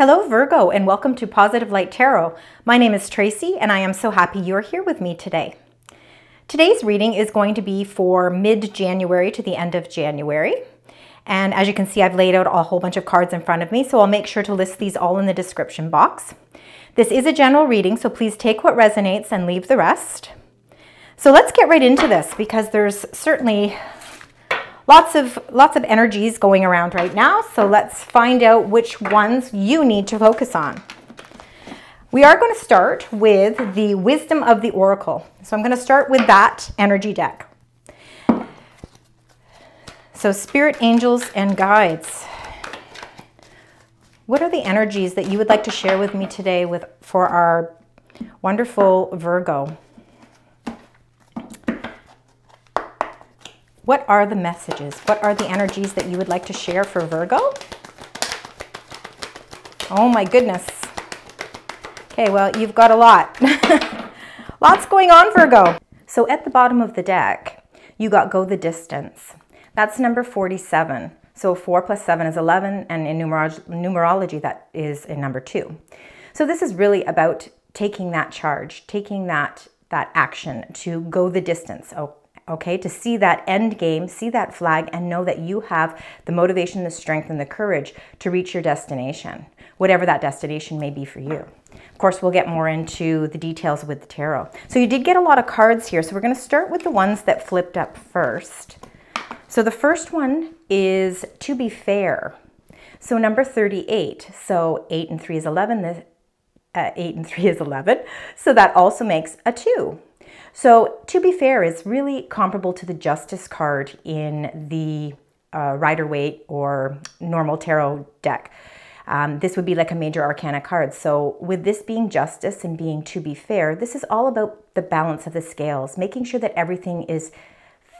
Hello Virgo, and welcome to Positive Light Tarot. My name is Tracy and I am so happy you're here with me today. Today's reading is going to be for mid-January to the end of January. And as you can see, I've laid out a whole bunch of cards in front of me, so I'll make sure to list these all in the description box. This is a general reading, so please take what resonates and leave the rest. So let's get right into this because there's certainly lots of energies going around right now, so let's find out which ones you need to focus on. We are going to start with the Wisdom of the Oracle. So I'm going to start with that energy deck. So Spirit, Angels, and Guides. What are the energies that you would like to share with me today for our wonderful Virgo? What are the messages? What are the energies that you would like to share for Virgo? Oh my goodness. Okay, well, you've got a lot. Lots going on, Virgo. So at the bottom of the deck, you got Go the Distance. That's number 47. So 4 plus 7 is 11, and in numerology, that is in number 2. So this is really about taking that charge, taking that action to go the distance. Okay, to see that end game, see that flag, and know that you have the motivation, the strength, and the courage to reach your destination, whatever that destination may be for you. Of course, we'll get more into the details with the tarot. So you did get a lot of cards here, so we're going to start with the ones that flipped up first. So the first one is To Be Fair. So number 38. So 8 and 3 is 11. 8 and 3 is 11. So that also makes a 2. So To Be Fair is really comparable to the Justice card in the Rider-Waite or normal tarot deck. This would be like a major arcana card. So with this being justice and being to be fair, this is all about the balance of the scales, making sure that everything is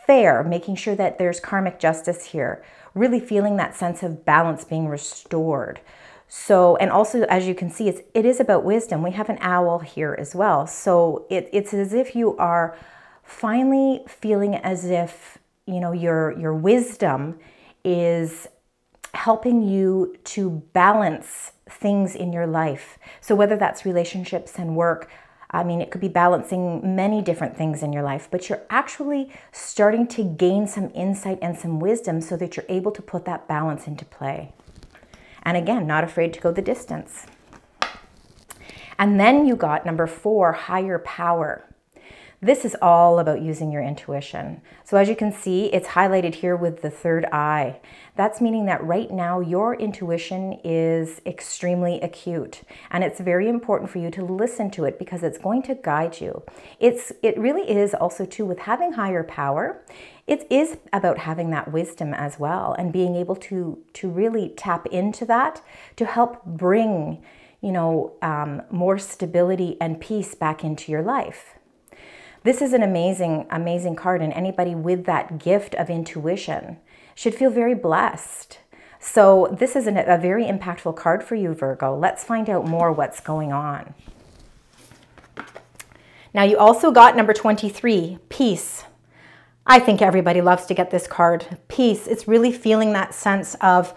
fair, making sure that there's karmic justice here, really feeling that sense of balance being restored. So, and also, as you can see, it is about wisdom. We have an owl here as well. So it's as if you are finally feeling as if, you know, your wisdom is helping you to balance things in your life. So whether that's relationships and work, I mean, it could be balancing many different things in your life, but you're actually starting to gain some insight and some wisdom so that you're able to put that balance into play. And again, not afraid to go the distance. And then you got number 4, Higher Power. This is all about using your intuition. So as you can see, it's highlighted here with the third eye. That's meaning that right now your intuition is extremely acute. And it's very important for you to listen to it because it's going to guide you. It really is also too with having higher power. It is about having that wisdom as well and being able to really tap into that to help bring, you know, more stability and peace back into your life. This is an amazing, amazing card, and anybody with that gift of intuition should feel very blessed. So this is a very impactful card for you, Virgo. Let's find out more what's going on. Now you also got number 23, Peace. I think everybody loves to get this card, Peace. It's really feeling that sense of,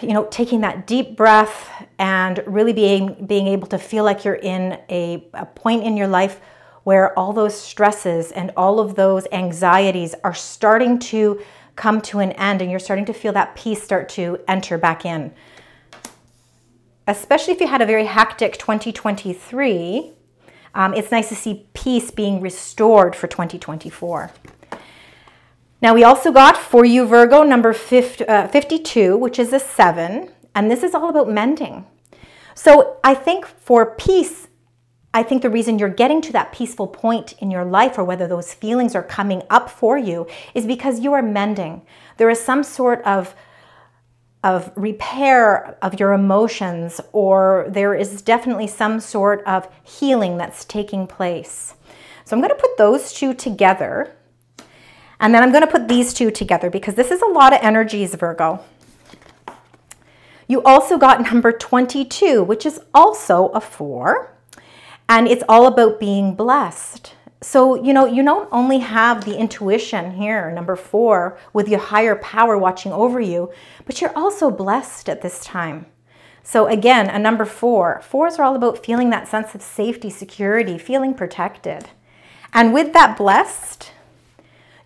you know, taking that deep breath and really being able to feel like you're in a point in your life where all those stresses and all of those anxieties are starting to come to an end and you're starting to feel that peace start to enter back in. Especially if you had a very hectic 2023, it's nice to see peace being restored for 2024. Now we also got for you, Virgo, number 52, which is a 7, and this is all about mending. So I think for peace, I think the reason you're getting to that peaceful point in your life, or whether those feelings are coming up for you, is because you are mending. There is some sort of repair of your emotions, or there is definitely some sort of healing that's taking place. So I'm going to put those two together, and then I'm going to put these two together because this is a lot of energies, Virgo. You also got number 22, which is also a 4. And it's all about being blessed. So, you know, you don't only have the intuition here, number 4, with your higher power watching over you, but you're also blessed at this time. So again, a number 4. 4s are all about feeling that sense of safety, security, feeling protected. And with that blessed,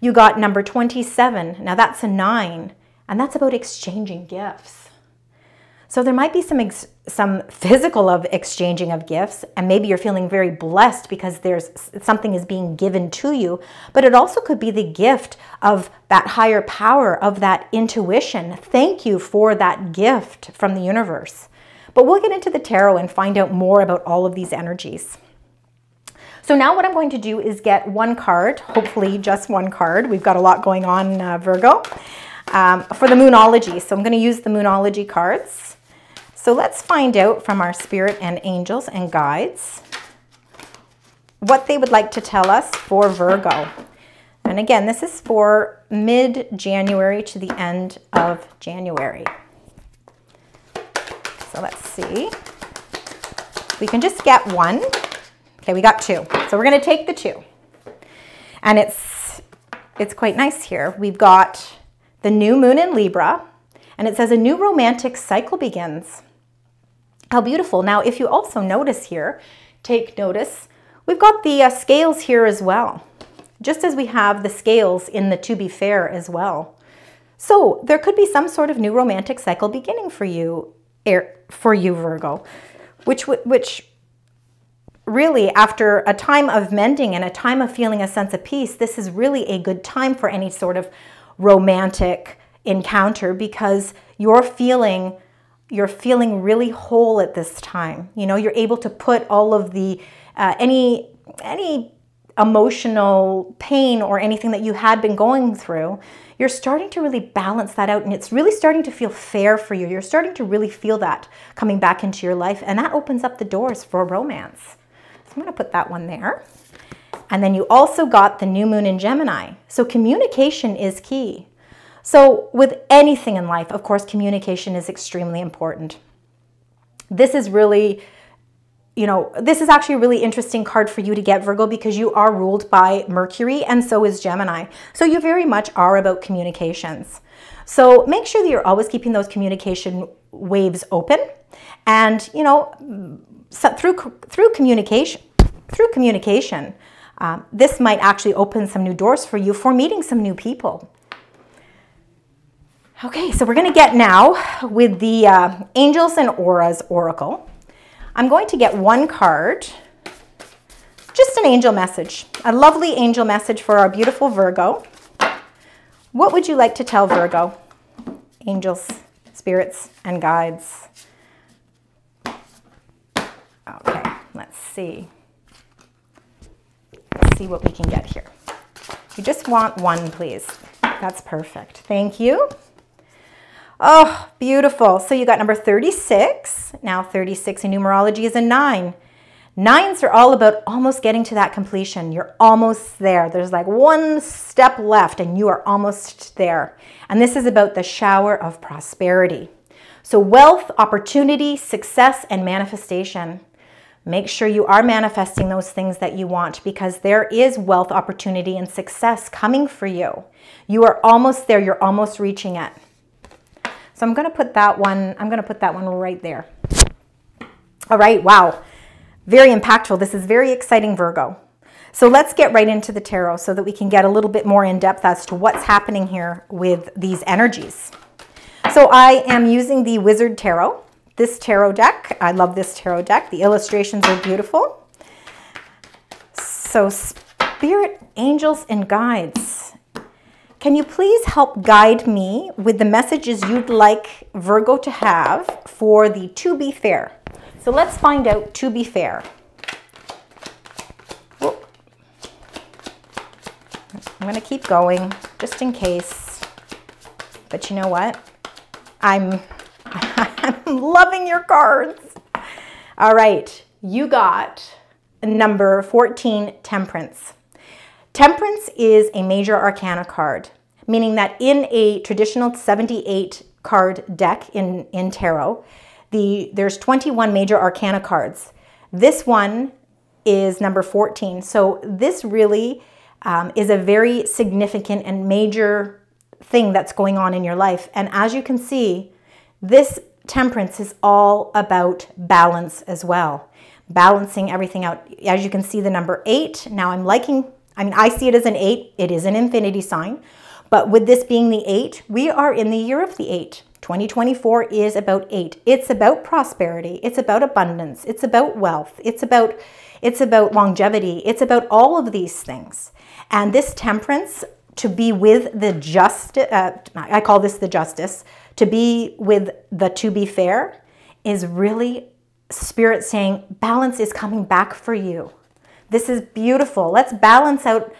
you got number 27. Now that's a 9, and that's about exchanging gifts. So there might be some physical of exchanging of gifts, and maybe you're feeling very blessed because something is being given to you, but it also could be the gift of that higher power, of that intuition. Thank you for that gift from the universe. But we'll get into the tarot and find out more about all of these energies. So now what I'm going to do is get one card, hopefully just one card. We've got a lot going on, Virgo, for the Moonology. So I'm going to use the Moonology cards. So let's find out from our spirit and angels and guides what they would like to tell us for Virgo. And again, this is for mid-January to the end of January. So let's see. We can just get one. Okay, we got 2. So we're going to take the 2. And it's quite nice here. We've got the new moon in Libra, and it says a new romantic cycle begins. How beautiful. Now, if you also notice here, take notice, we've got the scales here as well, just as we have the scales in the To Be Fair as well. So there could be some sort of new romantic cycle beginning for you, Virgo, which really, after a time of mending and a time of feeling a sense of peace, this is really a good time for any sort of romantic encounter, because you're feeling really whole at this time. You know, you're able to put all of the any emotional pain or anything that you had been going through. You're starting to really balance that out, and it's really starting to feel fair for you. You're starting to really feel that coming back into your life, and that opens up the doors for romance. So I'm going to put that one there. And then you also got the new moon in Gemini. So communication is key. So with anything in life, of course, communication is extremely important. This is really, this is actually a really interesting card for you to get, Virgo, because you are ruled by Mercury, and so is Gemini. So you very much are about communications. So make sure that you're always keeping those communication waves open, and through communication, this might actually open some new doors for you for meeting some new people. Okay, so we're going to get now with the Angels and Auras Oracle. I'm going to get one card, just an angel message, a lovely angel message for our beautiful Virgo. What would you like to tell Virgo? Angels, spirits, and guides. Okay, let's see. Let's see what we can get here. You just want one, please. That's perfect. Thank you. Oh, beautiful. So you got number 36. Now 36 in numerology is a 9. 9s are all about almost getting to that completion. You're almost there. There's like one step left and you are almost there. And this is about the shower of prosperity. So wealth, opportunity, success, and manifestation. Make sure you are manifesting those things that you want, because there is wealth, opportunity, and success coming for you. You are almost there. You're almost reaching it. So I'm going to put that one right there. All right, wow. Very impactful. This is very exciting, Virgo. So let's get right into the tarot so that we can get a little bit more in depth as to what's happening here with these energies. So I am using the Wizard Tarot, this tarot deck. I love this tarot deck. The illustrations are beautiful. So spirit, angels, and guides. Can you please help guide me with the messages you'd like Virgo to have for the To Be Fair? So let's find out To Be Fair. Oh. I'm going to keep going just in case. But you know what? I'm loving your cards. All right. You got number 14, Temperance. Temperance is a major arcana card, meaning that in a traditional 78 card deck in tarot, there's 21 major arcana cards. This one is number 14. So this really is a very significant and major thing that's going on in your life. And as you can see, this Temperance is all about balance as well. Balancing everything out. As you can see, the number 8. Now I see it as an 8. It is an infinity sign. But with this being the 8, we are in the year of the 8. 2024 is about 8. It's about prosperity. It's about abundance. It's about wealth. It's about longevity. It's about all of these things. And this temperance, to be with the justice, I call this the justice, to be with the to be fair, is really Spirit saying balance is coming back for you. This is beautiful. Let's balance out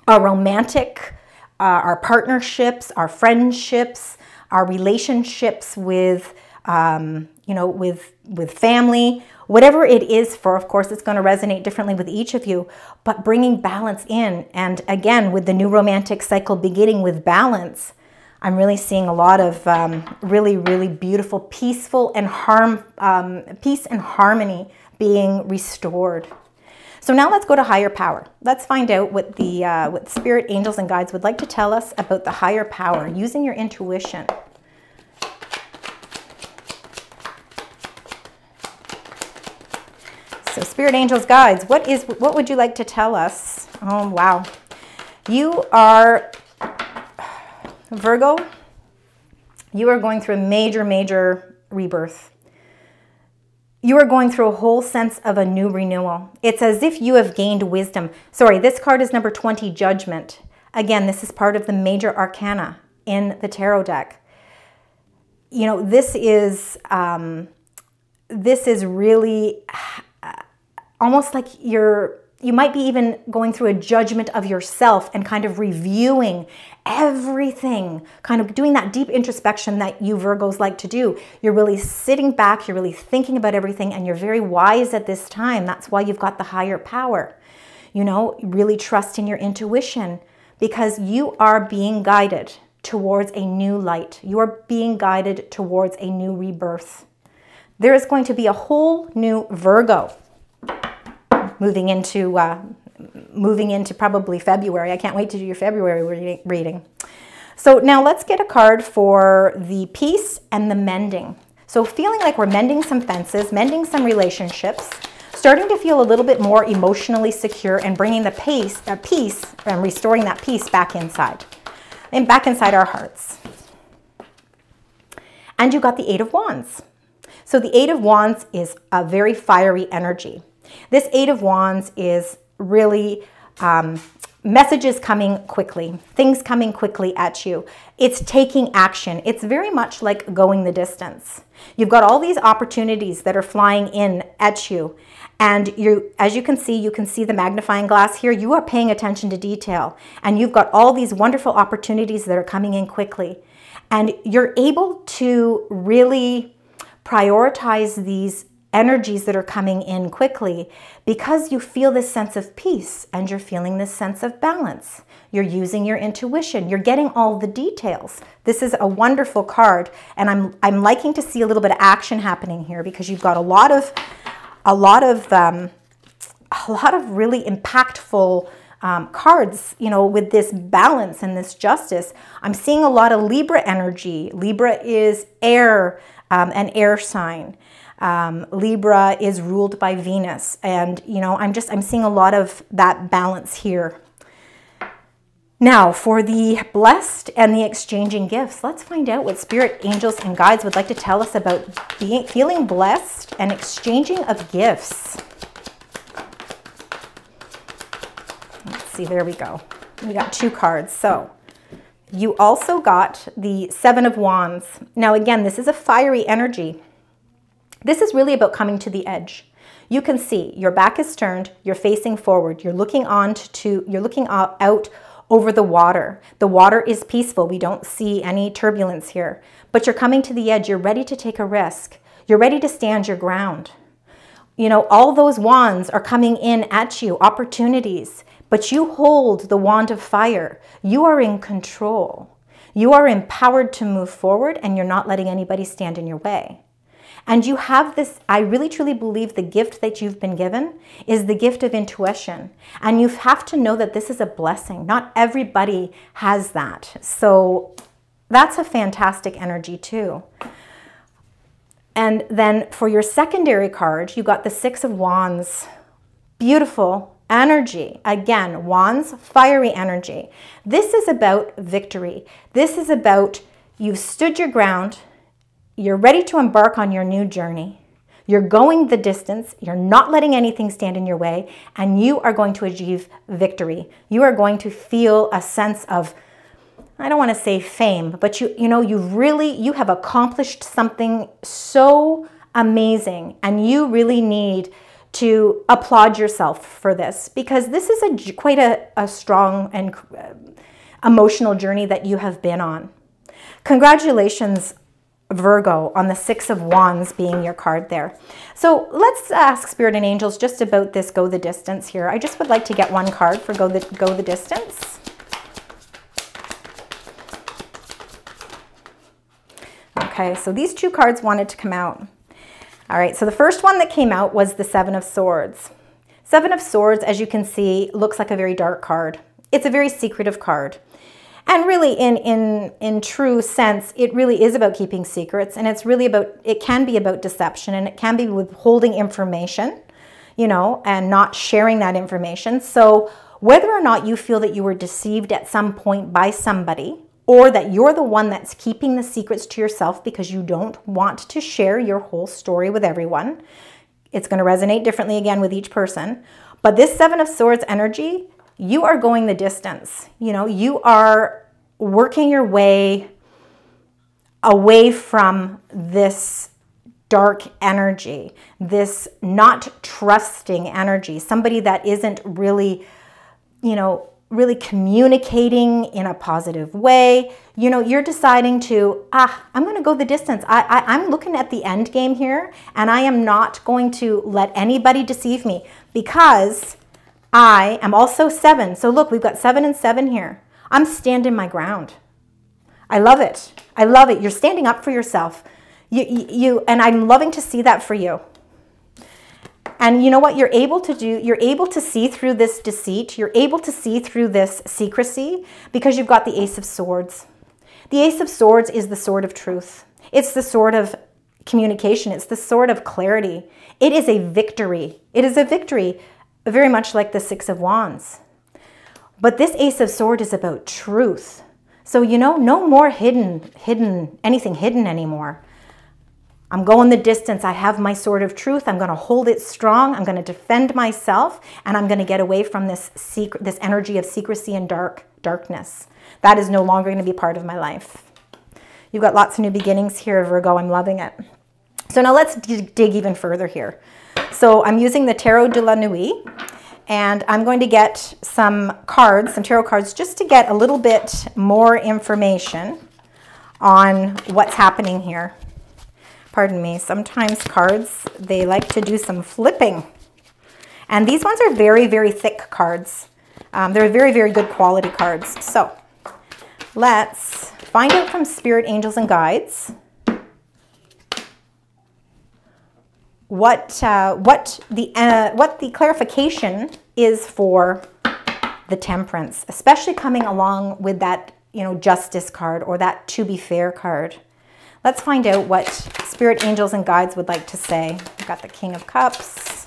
our romantic, our partnerships, our friendships, our relationships with, with family, whatever it is for. Of course, it's going to resonate differently with each of you, but bringing balance in. And again, with the new romantic cycle beginning with balance, I'm really seeing a lot of really, really beautiful, peaceful and peace and harmony being restored. So now let's go to higher power. Let's find out what what spirit, angels, and guides would like to tell us about the higher power, using your intuition. So spirit, angels, guides, what would you like to tell us? Oh, wow. You are Virgo. You are going through a major, major rebirth. You are going through a whole sense of a new renewal. It's as if you have gained wisdom. Sorry, this card is number 20, Judgment. Again, this is part of the major arcana in the tarot deck. You know, this is really almost like you might be even going through a judgment of yourself and kind of reviewing everything, kind of doing that deep introspection that you Virgos like to do. You're really sitting back, you're really thinking about everything, and you're very wise at this time. That's why you've got the higher power. You know, really trust in your intuition, because you are being guided towards a new light. You are being guided towards a new rebirth. There is going to be a whole new Virgo moving into probably February. I can't wait to do your February reading. So now let's get a card for the peace and the mending. So feeling like we're mending some fences, mending some relationships, starting to feel a little bit more emotionally secure, and bringing the peace and restoring that peace back inside and back inside our hearts. And you got the 8 of Wands. So the 8 of Wands is a very fiery energy. This 8 of Wands is really messages coming quickly, things coming quickly at you. It's taking action. It's very much like going the distance. You've got all these opportunities that are flying in at you. And as you can see the magnifying glass here. You are paying attention to detail. And you've got all these wonderful opportunities that are coming in quickly. And you're able to really prioritize these energies that are coming in quickly because you feel this sense of peace and you're feeling this sense of balance. You're using your intuition. You're getting all the details. This is a wonderful card, and I'm liking to see a little bit of action happening here, because you've got a lot of really impactful cards, you know, with this balance and this justice. I'm seeing a lot of Libra energy. Libra is air, an air sign. Libra is ruled by Venus, and you know, I'm seeing a lot of that balance here. Now for the blessed and the exchanging gifts, let's find out what spirit, angels, and guides would like to tell us about feeling blessed and exchanging of gifts. Let's see, there we go. We got 2 cards. So you also got the 7 of Wands. Now again, this is a fiery energy. This is really about coming to the edge. You can see your back is turned, you're facing forward, you're looking out over the water. The water is peaceful. We don't see any turbulence here, but you're coming to the edge. You're ready to take a risk. You're ready to stand your ground. You know, all those wands are coming in at you, opportunities, but you hold the wand of fire. You are in control. You are empowered to move forward, and you're not letting anybody stand in your way. And you have this, I really truly believe the gift that you've been given is the gift of intuition. And you have to know that this is a blessing. Not everybody has that. So That's a fantastic energy too. And then for your secondary card, you got the Six of Wands. Beautiful energy. Again, Wands, fiery energy. This is about victory. This is about you've stood your ground. You're ready to embark on your new journey. You're going the distance. You're not letting anything stand in your way, and you are going to achieve victory. You are going to feel a sense of, I don't want to say fame, but you have accomplished something so amazing, and you really need to applaud yourself for this, because this is quite a strong and emotional journey that you have been on. Congratulations, Virgo, on the Six of Wands being your card there. So let's ask Spirit and Angels just about this go the distance here. I just would like to get one card for go the distance. Okay, so these two cards wanted to come out. All right, so the first one that came out was the Seven of Swords. Seven of Swords, as you can see, looks like a very dark card. It's a very secretive card. And really, in true sense, it really is about keeping secrets, and it's really about, it can be about deception, and it can be withholding information, and not sharing that information. So whether or not you feel that you were deceived at some point by somebody, or that you're the one that's keeping the secrets to yourself because you don't want to share your whole story with everyone, it's going to resonate differently again with each person. But this Seven of Swords energy, you are going the distance. You are working your way away from this dark energy, this not trusting energy, somebody that isn't really, really communicating in a positive way. You're deciding to, I'm going to go the distance. I'm looking at the end game here, and I am not going to let anybody deceive me, because I am also 7. So look, we've got 7 and 7 here. I'm standing my ground. I love it. I love it. You're standing up for yourself. And I'm loving to see that for you. And you know what you're able to do? You're able to see through this deceit. You're able to see through this secrecy because you've got the Ace of Swords. The Ace of Swords is the sword of truth. It's the sword of communication. It's the sword of clarity. It is a victory. It is a victory, very much like the Six of Wands. But this Ace of Swords is about truth. So, no more anything hidden anymore. I'm going the distance. I have my sword of truth. I'm going to hold it strong. I'm going to defend myself, and I'm going to get away from this energy of secrecy and darkness. That is no longer going to be part of my life. You've got lots of new beginnings here, Virgo. I'm loving it. So now let's dig even further here. So I'm using the Tarot de la Nuit, and I'm going to get some cards, some tarot cards, just to get a little bit more information on what's happening here. Pardon me, sometimes cards, they like to do some flipping. And these ones are very, very thick cards. They're very, very good quality cards. So let's find out from Spirit, Angels, and Guides what the clarification is for the Temperance, especially coming along with that, Justice card or that To Be Fair card. Let's find out what Spirit, Angels, and Guides would like to say. We've got the King of Cups.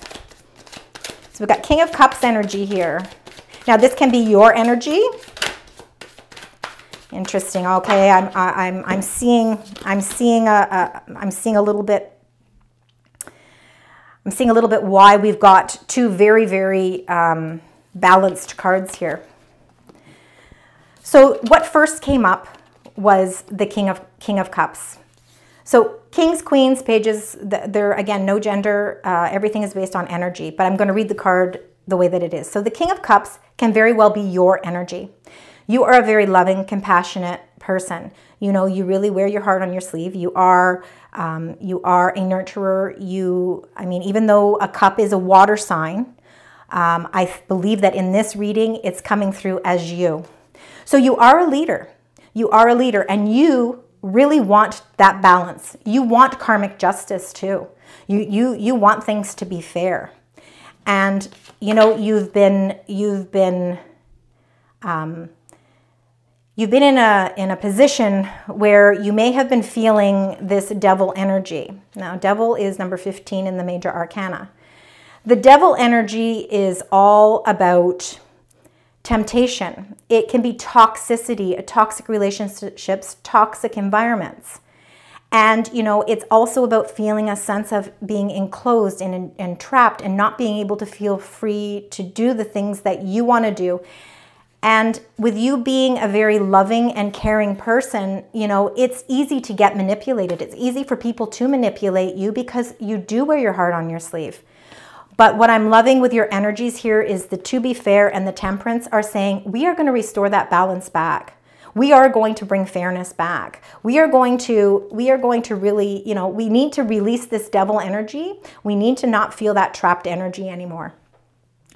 So we've got King of Cups energy here. Now this can be your energy. Interesting. Okay, I'm seeing a little bit why we've got two very, very balanced cards here. So what first came up was the King of Cups. So kings, queens, pages, they're, again, no gender. Everything is based on energy, but I'm going to read the card the way that it is. So the King of Cups can very well be your energy. You are a very loving, compassionate person. You really wear your heart on your sleeve. You are a nurturer. Even though a cup is a water sign, I believe that in this reading, it's coming through as you. So you are a leader. You are a leader, and you really want that balance. You want karmic justice too. You want things to be fair. And you've been you've been in a position where you may have been feeling this devil energy. Now, devil is number 15 in the major arcana. The devil energy is all about temptation. It can be toxicity, toxic relationships, toxic environments. And, you know, it's also about feeling a sense of being enclosed and trapped and not being able to feel free to do the things that you want to do. And with you being a very loving and caring person, you know, it's easy to get manipulated. It's easy for people to manipulate you because you do wear your heart on your sleeve. But what I'm loving with your energies here is the to be fair and the temperance are saying, we are going to restore that balance back. We are going to bring fairness back. We are going to really, you know, we need to release this devil energy. We need to not feel that trapped energy anymore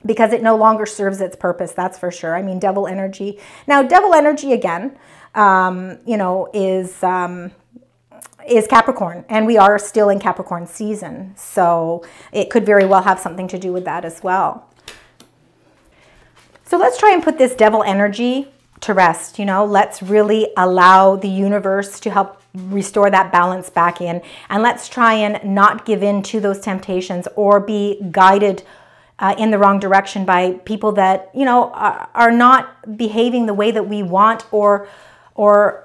because it no longer serves its purpose. That's for sure. I mean, devil energy. Now, devil energy again, you know, is Capricorn, and we are still in Capricorn season. So it could very well have something to do with that as well. So let's try and put this devil energy to rest, you know. Let's really allow the universe to help restore that balance back in. And let's try and not give in to those temptations or be guided in the wrong direction by people that, you know, are not behaving the way that we want or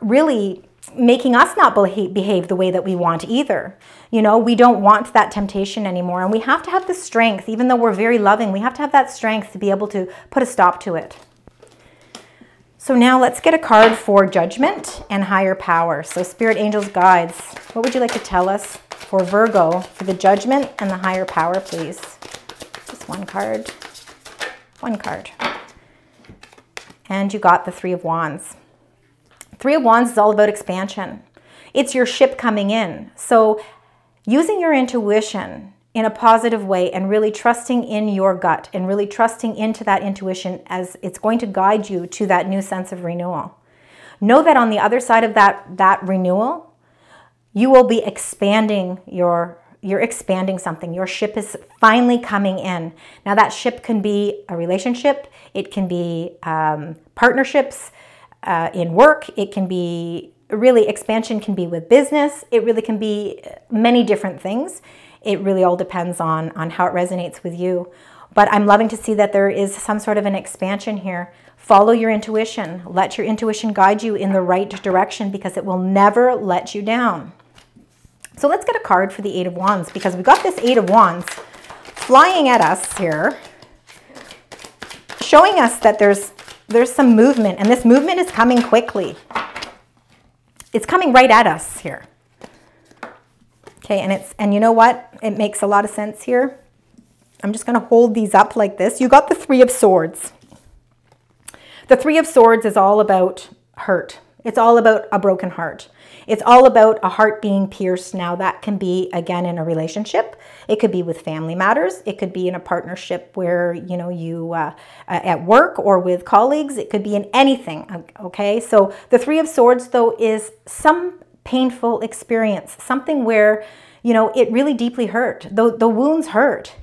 really making us not behave the way that we want either. You know, we don't want that temptation anymore. And we have to have the strength, even though we're very loving, we have to have that strength to be able to put a stop to it. So now let's get a card for judgment and higher power. So spirit, angels, guides, what would you like to tell us for Virgo for the judgment and the higher power, please? Just one card. One card. And you got the Three of Wands. Three of Wands is all about expansion. It's your ship coming in. So using your intuition in a positive way and really trusting in your gut and really trusting into that intuition as it's going to guide you to that new sense of renewal. Know that on the other side of that renewal, you will be expanding you're expanding something. Your ship is finally coming in. Now that ship can be a relationship. It can be partnerships in work. It can be really expansion can be with business. It really can be many different things. It really all depends on how it resonates with you. But I'm loving to see that there is some sort of an expansion here. Follow your intuition. Let your intuition guide you in the right direction because it will never let you down. So let's get a card for the Eight of Wands because we got this Eight of Wands flying at us here, showing us that there's some movement, and this movement is coming quickly. It's coming right at us here. Okay, and you know what? It makes a lot of sense here. I'm just going to hold these up like this. You got the Three of Swords. The Three of Swords is all about hurt. It's all about a broken heart. It's all about a heart being pierced. Now that can be, again, in a relationship. It could be with family matters. It could be in a partnership where, you know, you at work or with colleagues. It could be in anything, okay? So the Three of Swords, though, is some painful experience, something where, you know, it really deeply hurt. The wounds hurt.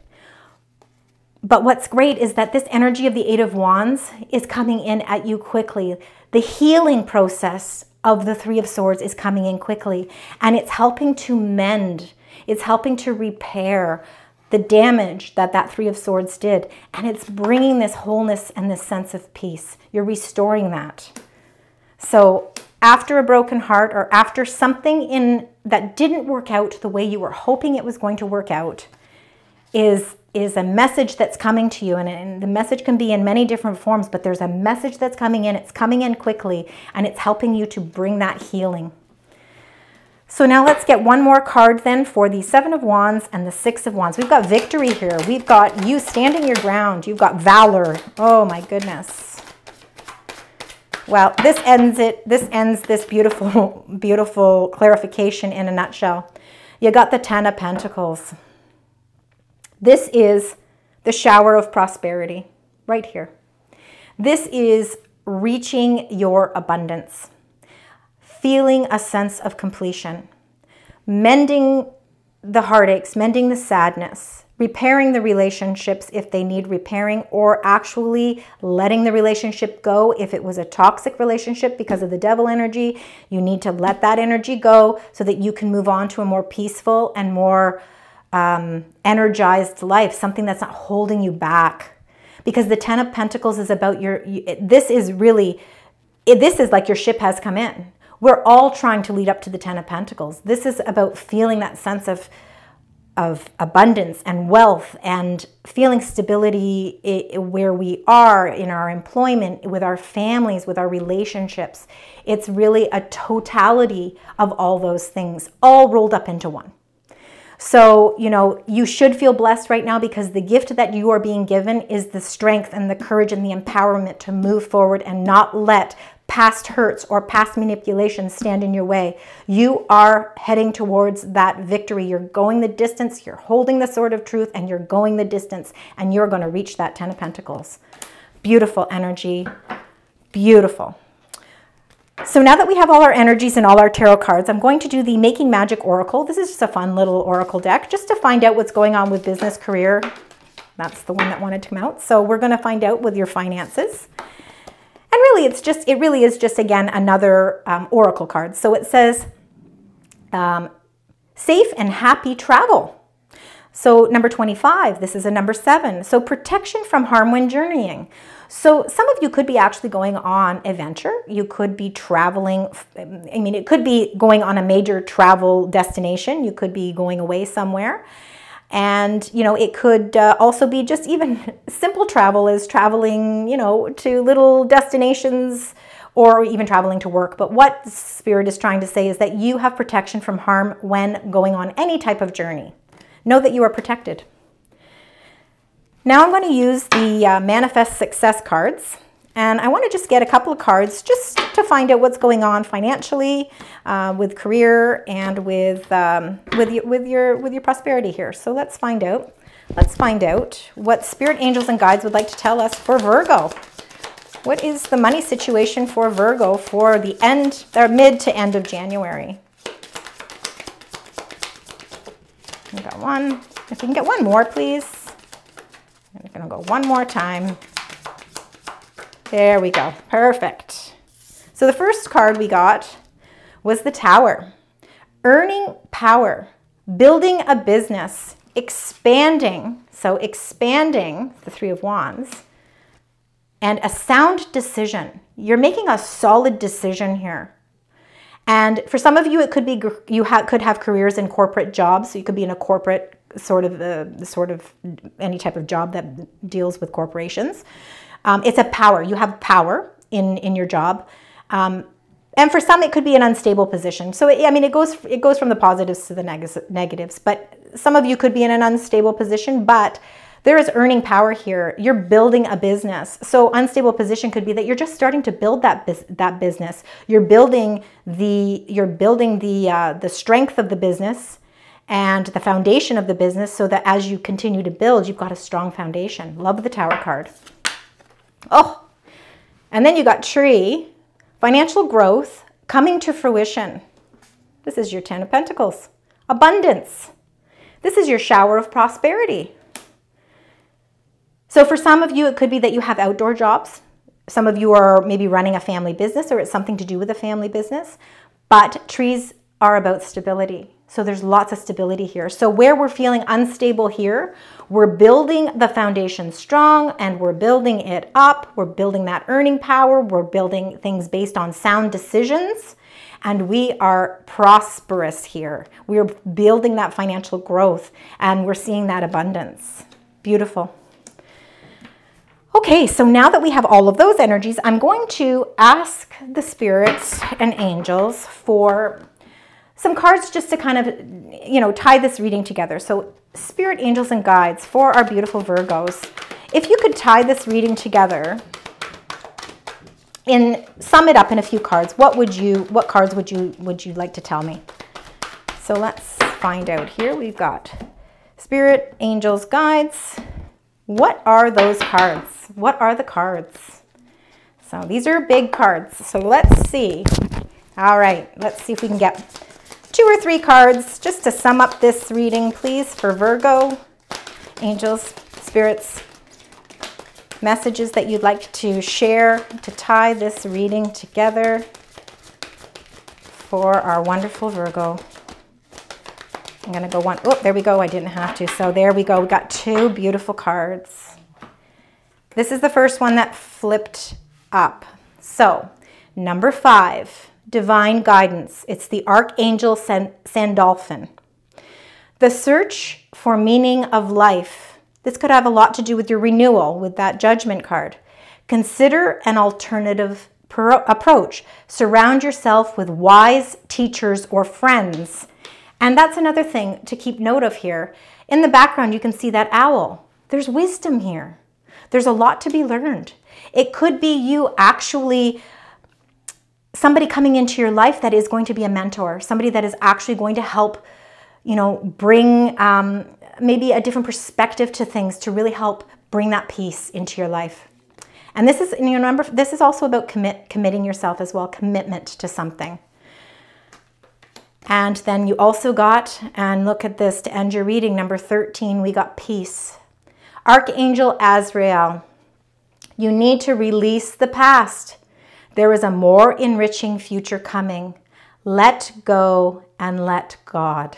But what's great is that this energy of the Eight of Wands is coming in at you quickly. The healing process of the Three of Swords is coming in quickly, and it's helping to mend. It's helping to repair the damage that Three of Swords did, and it's bringing this wholeness and this sense of peace. You're restoring that. So after a broken heart or after something that didn't work out the way you were hoping it was going to work out is a message that's coming to you. And the message can be in many different forms, but there's a message that's coming in. It's coming in quickly, and it's helping you to bring that healing. So now let's get one more card then for the Seven of Wands and the Six of Wands. We've got victory here. We've got you standing your ground. You've got valor. Oh my goodness. Well, this ends this beautiful, beautiful clarification in a nutshell. You got the Ten of Pentacles. This is the shower of prosperity right here. This is reaching your abundance, feeling a sense of completion, mending the heartaches, mending the sadness, repairing the relationships if they need repairing, or actually letting the relationship go if it was a toxic relationship because of the devil energy. You need to let that energy go so that you can move on to a more peaceful and more energized life, something that's not holding you back. Because the Ten of Pentacles is about this is like your ship has come in. We're all trying to lead up to the Ten of Pentacles. This is about feeling that sense of abundance and wealth and feeling stability where we are in our employment, with our families, with our relationships. It's really a totality of all those things, all rolled up into one. So, you know, you should feel blessed right now, because the gift that you are being given is the strength and the courage and the empowerment to move forward and not let past hurts or past manipulations stand in your way. You are heading towards that victory. You're going the distance, you're holding the sword of truth, and you're going the distance, and you're going to reach that Ten of Pentacles. Beautiful energy. Beautiful. So now that we have all our energies and all our tarot cards, I'm going to do the Making Magic Oracle. This is just a fun little oracle deck just to find out what's going on with business, career. That's the one that wanted to come out. So we're going to find out with your finances. And really, it really is just, again, another oracle card. So it says, safe and happy travel. So number 25, this is a number 7. So protection from harm when journeying. So some of you could be actually going on a venture. You could be traveling. I mean, it could be going on a major travel destination. You could be going away somewhere. And, you know, it could also be just even simple travel, as traveling, you know, to little destinations, or even traveling to work. But what Spirit is trying to say is that you have protection from harm when going on any type of journey. Know that you are protected. Now I'm going to use the Manifest Success cards. And I want to just get a couple of cards just to find out what's going on financially, with career, and with your prosperity here. So let's find out. Let's find out what Spirit, Angels, and Guides would like to tell us for Virgo. What is the money situation for Virgo for the end, or mid to end of January? We got one. If we can get one more, please. I'm going to go one more time. There we go. Perfect. So the first card we got was the Tower. Earning power, building a business, expanding. So expanding, the Three of Wands, and a sound decision. You're making a solid decision here. And for some of you, it could be could have careers in corporate jobs. So you could be in a corporate sort of any type of job that deals with corporations. It's a power. You have power in your job. And for some, it could be an unstable position. So, I mean, it goes from the positives to the negatives. But some of you could be in an unstable position, but there is earning power here. You're building a business. So unstable position could be that you're just starting to build that business. You're building the strength of the business and the foundation of the business, so that as you continue to build, you've got a strong foundation. Love the Tower card. Oh, and then you got Tree, financial growth coming to fruition. This is your Ten of Pentacles. Abundance. This is your shower of prosperity. So for some of you, it could be that you have outdoor jobs. Some of you are maybe running a family business, or it's something to do with a family business. But trees are about stability. So there's lots of stability here. So where we're feeling unstable here, we're building the foundation strong, and we're building it up. We're building that earning power. We're building things based on sound decisions. And we are prosperous here. We're building that financial growth, and we're seeing that abundance. Beautiful. Okay, so now that we have all of those energies, I'm going to ask the spirits and angels for some cards just to kind of, you know, tie this reading together. So spirit, angels, and guides for our beautiful Virgos, if you could tie this reading together and sum it up in a few cards, what cards would you like to tell me? So let's find out here. We've got spirit, angels, guides. What are those cards? What are the cards? So these are big cards. So let's see. All right, let's see if we can get 2 or 3 cards just to sum up this reading, please, for Virgo. angels, spirits, messages that you'd like to share to tie this reading together for our wonderful Virgo. I'm going to go one. Oh, there we go. I didn't have to. So there we go. We got two beautiful cards. This is the first one that flipped up. So number 5, divine guidance. It's the Archangel Sandalphon. The search for meaning of life. This could have a lot to do with your renewal with that Judgment card. Consider an alternative approach. Surround yourself with wise teachers or friends. And that's another thing to keep note of here. In the background, you can see that owl. There's wisdom here. There's a lot to be learned. It could be you actually, somebody coming into your life that is going to be a mentor, somebody that is actually going to help, you know, bring maybe a different perspective to things to really help bring that peace into your life. And this is, and you remember, this is also about committing yourself as well, commitment to something. And then you also got, and look at this to end your reading, number 13, we got peace. Archangel Azrael, you need to release the past. There is a more enriching future coming. Let go and let God.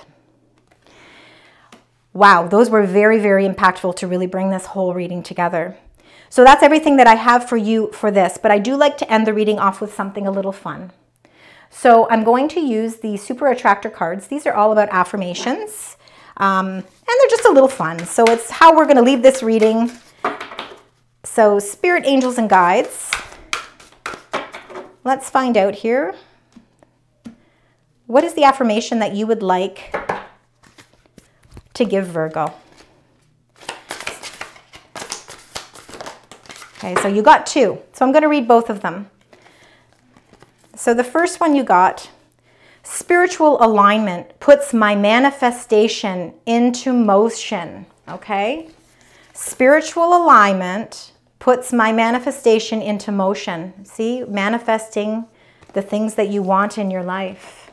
Wow, those were very, very impactful to really bring this whole reading together. So that's everything that I have for you for this, but I do like to end the reading off with something a little fun. So I'm going to use the Super Attractor cards. These are all about affirmations, and they're just a little fun. So it's how we're going to leave this reading. So Spirit, Angels, and Guides. Let's find out here. What is the affirmation that you would like to give Virgo? Okay, so you got 2. So I'm going to read both of them. So the first one you got, spiritual alignment puts my manifestation into motion, okay? Spiritual alignment puts my manifestation into motion. See, manifesting the things that you want in your life.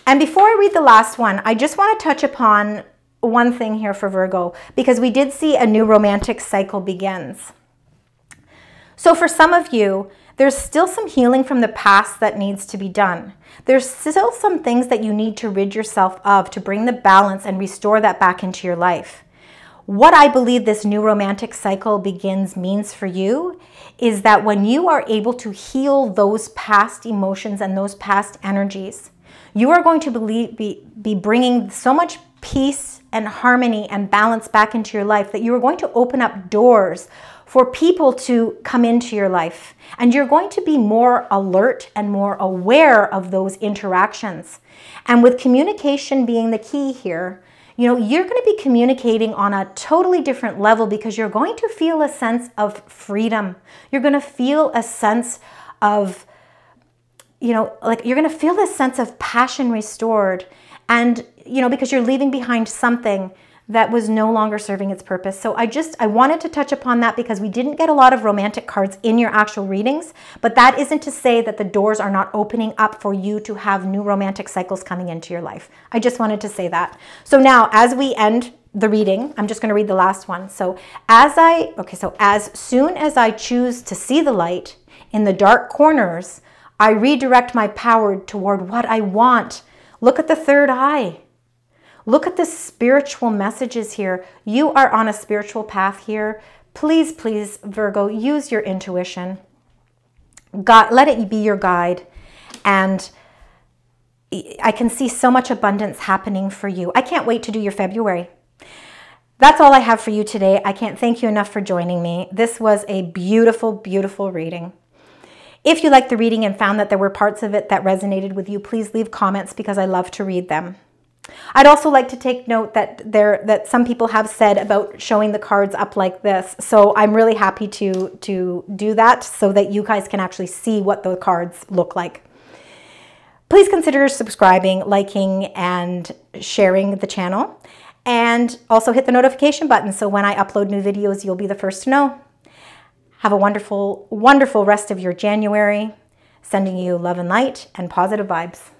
And before I read the last one, I just want to touch upon one thing here for Virgo, because we did see a new romantic cycle begins. So for some of you, there's still some healing from the past that needs to be done. There's still some things that you need to rid yourself of to bring the balance and restore that back into your life. What I believe this new romantic cycle begins means for you is that when you are able to heal those past emotions and those past energies, you are going to be bringing so much peace and harmony and balance back into your life that you are going to open up doors for people to come into your life. And you're going to be more alert and more aware of those interactions. And with communication being the key here, you know, you're going to be communicating on a totally different level because you're going to feel a sense of freedom. You're going to feel a sense of, you know, like you're going to feel this sense of passion restored. And, you know, because you're leaving behind something that was no longer serving its purpose. So I wanted to touch upon that because we didn't get a lot of romantic cards in your actual readings, but that isn't to say that the doors are not opening up for you to have new romantic cycles coming into your life. I just wanted to say that. So now as we end the reading, I'm just going to read the last one. So as soon as I choose to see the light in the dark corners, I redirect my power toward what I want. Look at the third eye. Look at the spiritual messages here. You are on a spiritual path here. Please, please, Virgo, use your intuition. God, let it be your guide. And I can see so much abundance happening for you. I can't wait to do your February. That's all I have for you today. I can't thank you enough for joining me. This was a beautiful, beautiful reading. If you liked the reading and found that there were parts of it that resonated with you, please leave comments because I love to read them. I'd also like to take note that some people have said about showing the cards up like this. So I'm really happy to do that so that you guys can actually see what the cards look like. Please consider subscribing, liking, and sharing the channel. And also hit the notification button so when I upload new videos, you'll be the first to know. Have a wonderful, wonderful rest of your January. Sending you love and light and positive vibes.